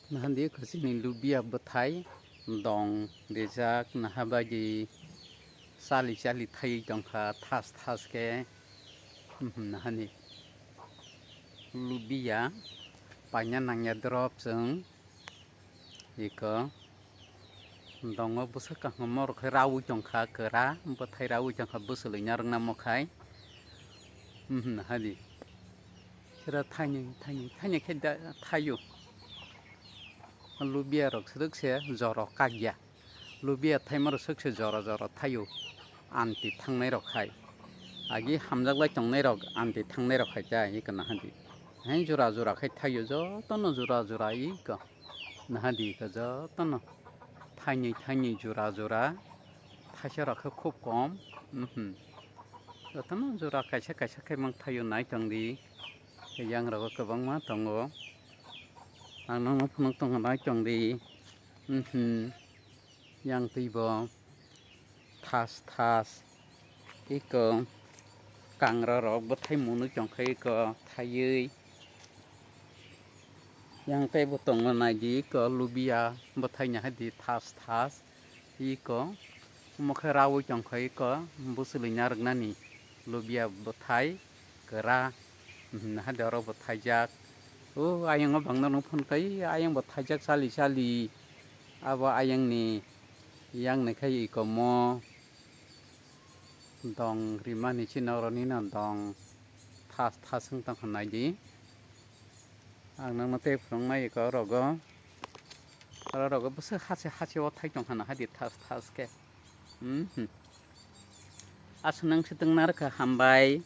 Nanti kesini lubia betai dong dejak nah bagi sali thai dongkha tas ke nahani lubia panya nangya drop jeng iko dongo busaka ngomor ke rawu dongkha kera betai rawu dongkha busuli nyarang namokai nahani kira thanya ke thayu lubia rok srukse joro kagya lubia thaimar srukse joro thayu anti thangnai rok khai agi hamjaklai tongnai rok anti thangnai rok khai ja iko nahadi hain jora khai thayu jotono jora iko nahadi iko jotono thani jora thaisa rok khub kom jotono jora kaisa khai mang thayu nai tongdi yang rok kwbangma tongo ang nangno phunuk tongo nai tongdi yang twibo tas iko kangra rok bethai munu tongkha iko thaiui yang teibo tongo naidi iko lubia bethai nyahadi tas iko mokhe rawu tongkha iko busuli nyargnani lubia bethai kera nahadi oro bethai jak ayang bangna no phun kai ayang bethai jak sali abo ayang ni yang ne khai iko mo dong rimani chinaroni na dong tas hung tang khanai di ang nang mate phung nai iko rogo bus hase o thai tong khana hadi tas ke asnang situng nar ka hambai